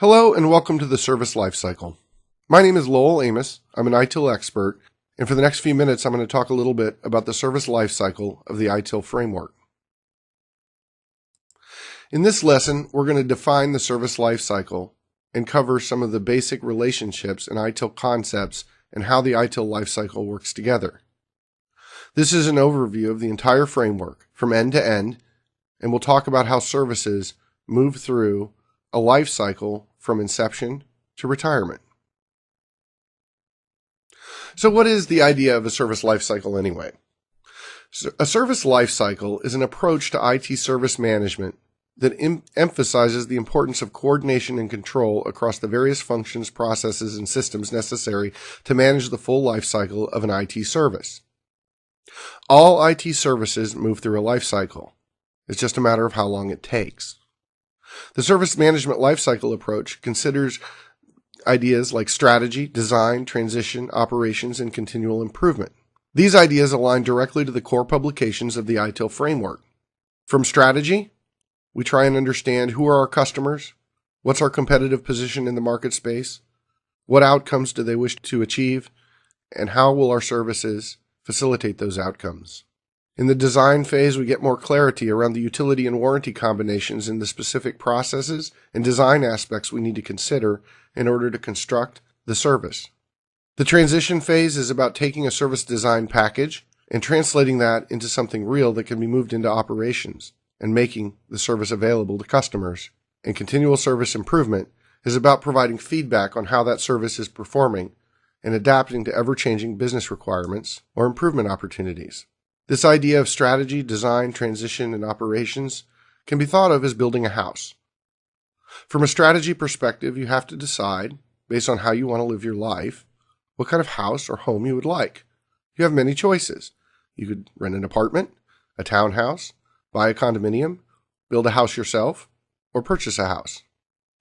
Hello and welcome to the Service Lifecycle. My name is Lowell Amos. I'm an ITIL expert, and for the next few minutes I'm going to talk a little bit about the service lifecycle of the ITIL framework. In this lesson, we're going to define the service lifecycle and cover some of the basic relationships and ITIL concepts and how the ITIL lifecycle works together. This is an overview of the entire framework from end to end, and we'll talk about how services move through a life cycle from inception to retirement. So what is the idea of a service life cycle anyway? So a service life cycle is an approach to IT service management that emphasizes the importance of coordination and control across the various functions, processes, and systems necessary to manage the full life cycle of an IT service. All IT services move through a life cycle. It's just a matter of how long it takes. The service management lifecycle approach considers ideas like strategy, design, transition, operations, and continual improvement. These ideas align directly to the core publications of the ITIL framework. From strategy, we try and understand who are our customers, what's our competitive position in the market space, what outcomes do they wish to achieve, and how will our services facilitate those outcomes. In the design phase, we get more clarity around the utility and warranty combinations in the specific processes and design aspects we need to consider in order to construct the service. The transition phase is about taking a service design package and translating that into something real that can be moved into operations and making the service available to customers. And continual service improvement is about providing feedback on how that service is performing and adapting to ever-changing business requirements or improvement opportunities. This idea of strategy, design, transition, and operations can be thought of as building a house. From a strategy perspective, you have to decide, based on how you want to live your life, what kind of house or home you would like. You have many choices. You could rent an apartment, a townhouse, buy a condominium, build a house yourself, or purchase a house.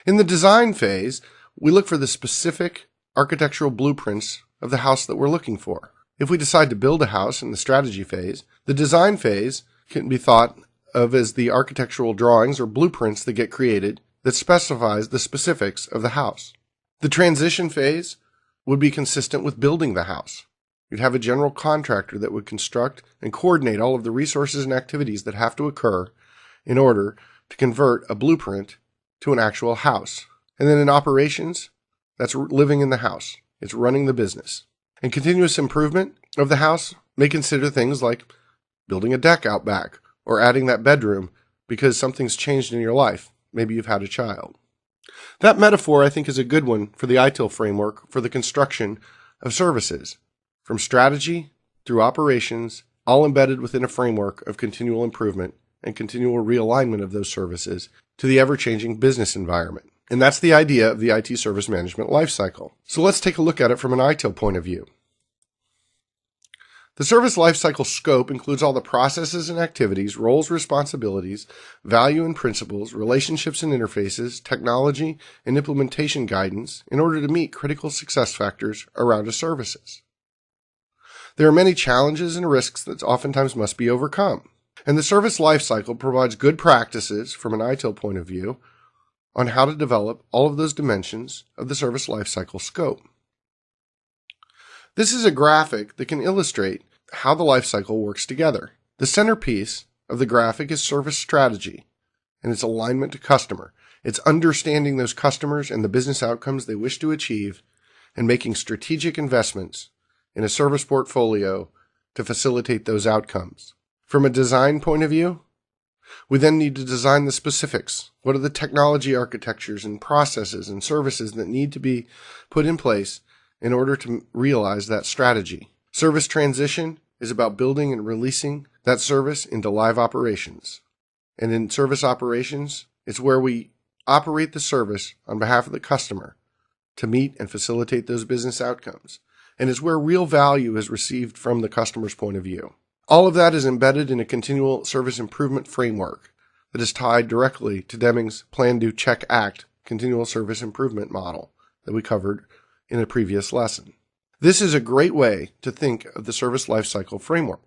In the design phase, we look for the specific architectural blueprints of the house that we're looking for. If we decide to build a house in the strategy phase, the design phase can be thought of as the architectural drawings or blueprints that get created that specifies the specifics of the house. The transition phase would be consistent with building the house. You'd have a general contractor that would construct and coordinate all of the resources and activities that have to occur in order to convert a blueprint to an actual house. And then in operations, that's living in the house. It's running the business. And continuous improvement of the house may consider things like building a deck out back or adding that bedroom because something's changed in your life. Maybe you've had a child. That metaphor, I think, is a good one for the ITIL framework for the construction of services, from strategy through operations, all embedded within a framework of continual improvement and continual realignment of those services to the ever-changing business environment. And that's the idea of the IT service management lifecycle. So let's take a look at it from an ITIL point of view. The service lifecycle scope includes all the processes and activities, roles, responsibilities, value and principles, relationships and interfaces, technology, and implementation guidance in order to meet critical success factors around a services. There are many challenges and risks that oftentimes must be overcome. And the service lifecycle provides good practices from an ITIL point of view on how to develop all of those dimensions of the service lifecycle scope. This is a graphic that can illustrate how the lifecycle works together. The centerpiece of the graphic is service strategy and its alignment to customer. It's understanding those customers and the business outcomes they wish to achieve and making strategic investments in a service portfolio to facilitate those outcomes. From a design point of view, we then need to design the specifics. What are the technology architectures and processes and services that need to be put in place in order to realize that strategy? Service transition is about building and releasing that service into live operations. And in service operations, it's where we operate the service on behalf of the customer to meet and facilitate those business outcomes. And it's where real value is received from the customer's point of view. All of that is embedded in a continual service improvement framework that is tied directly to Deming's Plan, Do, Check, Act continual service improvement model that we covered in a previous lesson. This is a great way to think of the service lifecycle framework.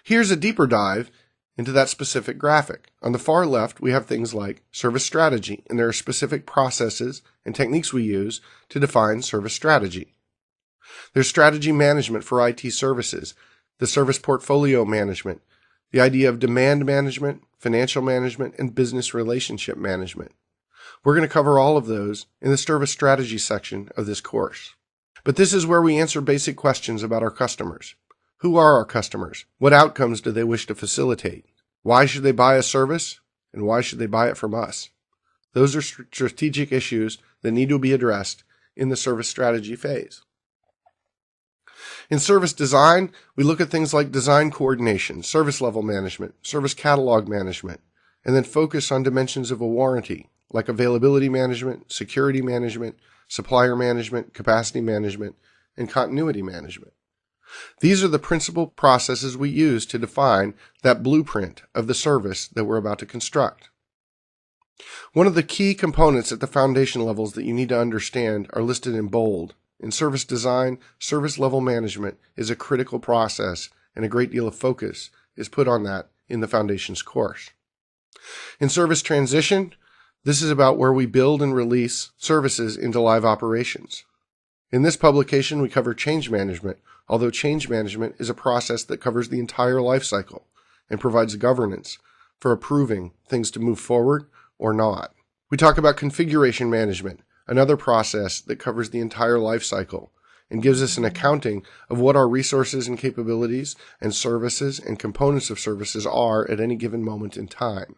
Here's a deeper dive into that specific graphic. On the far left, we have things like service strategy, and there are specific processes and techniques we use to define service strategy. There's strategy management for IT services, the service portfolio management, the idea of demand management, financial management, and business relationship management. We're going to cover all of those in the service strategy section of this course. But this is where we answer basic questions about our customers. Who are our customers? What outcomes do they wish to facilitate? Why should they buy a service? And why should they buy it from us? Those are strategic issues that need to be addressed in the service strategy phase. In service design, we look at things like design coordination, service level management, service catalog management, and then focus on dimensions of a warranty, like availability management, security management, supplier management, capacity management, and continuity management. These are the principal processes we use to define that blueprint of the service that we're about to construct. One of the key components at the foundation levels that you need to understand are listed in bold. In service design, service level management is a critical process, and a great deal of focus is put on that in the foundations course. In service transition, this is about where we build and release services into live operations. In this publication, we cover change management, although change management is a process that covers the entire life cycle and provides governance for approving things to move forward or not. We talk about configuration management, another process that covers the entire life cycle and gives us an accounting of what our resources and capabilities and services and components of services are at any given moment in time.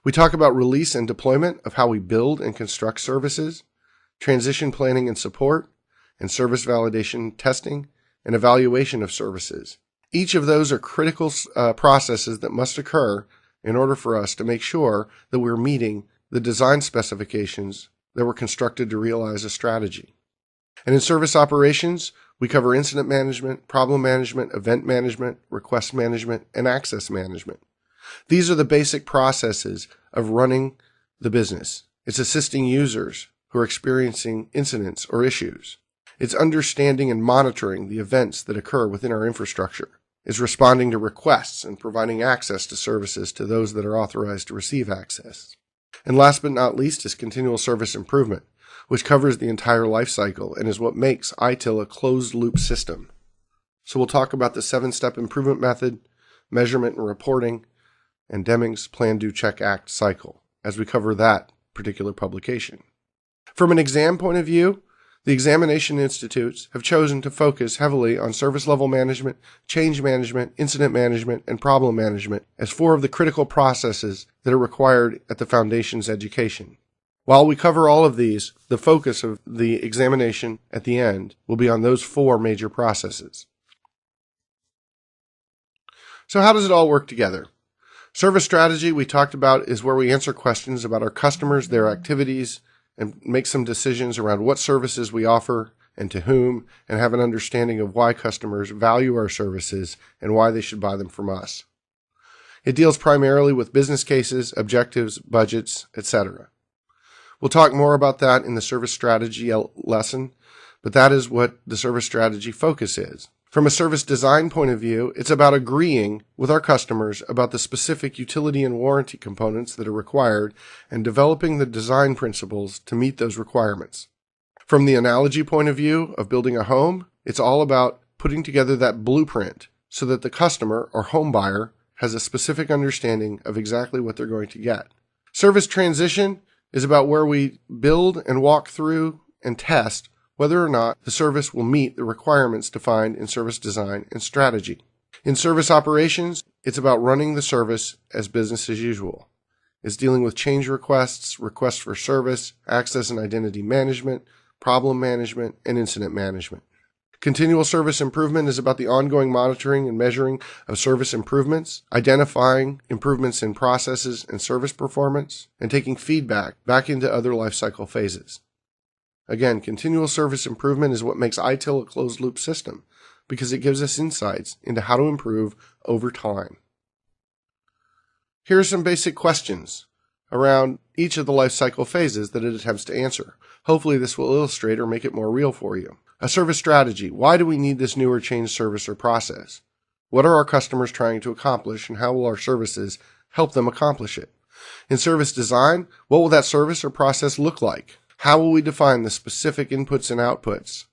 We talk about release and deployment of how we build and construct services, transition planning and support, and service validation testing and evaluation of services. Each of those are critical processes that must occur in order for us to make sure that we're meeting the design specifications that were constructed to realize a strategy. And in service operations, we cover incident management, problem management, event management, request management, and access management. These are the basic processes of running the business. It's assisting users who are experiencing incidents or issues. It's understanding and monitoring the events that occur within our infrastructure. It's responding to requests and providing access to services to those that are authorized to receive access. And last but not least is continual service improvement, which covers the entire life cycle and is what makes ITIL a closed-loop system. So we'll talk about the 7-step improvement method, measurement and reporting, and Deming's Plan, Do, Check, Act cycle as we cover that particular publication. From an exam point of view, the examination institutes have chosen to focus heavily on service level management, change management, incident management, and problem management as 4 of the critical processes that are required at the foundation's education. While we cover all of these, the focus of the examination at the end will be on those 4 major processes. So how does it all work together? Service strategy, we talked about, is where we answer questions about our customers, their activities, and make some decisions around what services we offer and to whom, and have an understanding of why customers value our services and why they should buy them from us. It deals primarily with business cases, objectives, budgets, etc. We'll talk more about that in the service strategy lesson, but that is what the service strategy focus is. From a service design point of view, it's about agreeing with our customers about the specific utility and warranty components that are required and developing the design principles to meet those requirements. From the analogy point of view of building a home, it's all about putting together that blueprint so that the customer or home buyer has a specific understanding of exactly what they're going to get. Service transition is about where we build and walk through and test whether or not the service will meet the requirements defined in service design and strategy. In service operations, it's about running the service as business as usual. It's dealing with change requests, requests for service, access and identity management, problem management, and incident management. Continual service improvement is about the ongoing monitoring and measuring of service improvements, identifying improvements in processes and service performance, and taking feedback back into other lifecycle phases. Again, continual service improvement is what makes ITIL a closed-loop system because it gives us insights into how to improve over time. Here are some basic questions around each of the lifecycle phases that it attempts to answer. Hopefully this will illustrate or make it more real for you. A service strategy. Why do we need this new or changed service or process? What are our customers trying to accomplish, and how will our services help them accomplish it? In service design, what will that service or process look like? How will we define the specific inputs and outputs?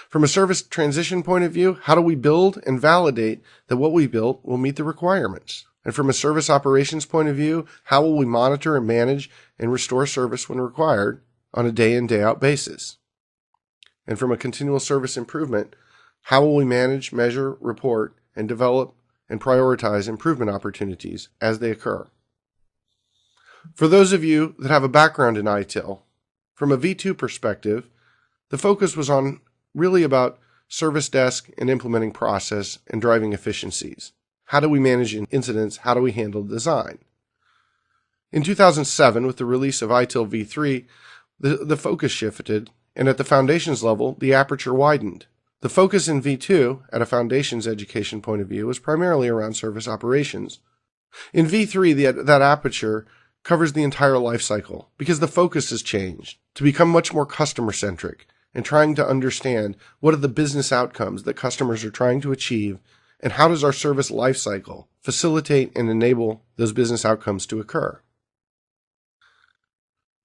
From a service transition point of view, how do we build and validate that what we built will meet the requirements? And from a service operations point of view, how will we monitor and manage and restore service when required on a day in, day out basis? And from a continual service improvement, how will we manage, measure, report, and develop and prioritize improvement opportunities as they occur? For those of you that have a background in ITIL, from a V2 perspective, the focus was on really about service desk and implementing process and driving efficiencies. How do we manage incidents? How do we handle design? In 2007, with the release of ITIL V3, the focus shifted, and at the foundations level, the aperture widened. The focus in V2, at a foundations education point of view, was primarily around service operations. In V3, that aperture covers the entire life cycle because the focus has changed to become much more customer-centric and trying to understand what are the business outcomes that customers are trying to achieve and how does our service life cycle facilitate and enable those business outcomes to occur.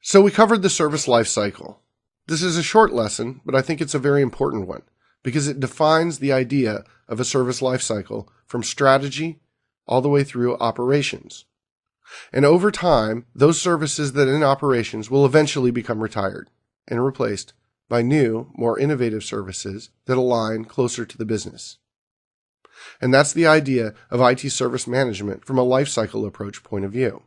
So we covered the service life cycle. This is a short lesson, but I think it's a very important one because it defines the idea of a service life cycle from strategy all the way through operations. And over time, those services that are in operations will eventually become retired and replaced by new, more innovative services that align closer to the business. And that's the idea of IT service management from a lifecycle approach point of view.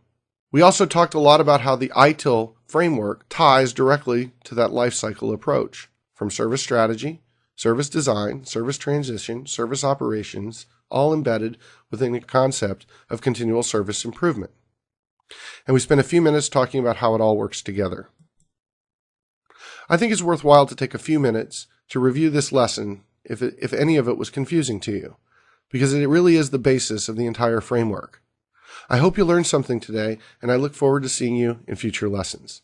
We also talked a lot about how the ITIL framework ties directly to that lifecycle approach, from service strategy, service design, service transition, service operations, all embedded within the concept of continual service improvement. And we spent a few minutes talking about how it all works together. I think it's worthwhile to take a few minutes to review this lesson if any of it was confusing to you, because it really is the basis of the entire framework. I hope you learned something today, and I look forward to seeing you in future lessons.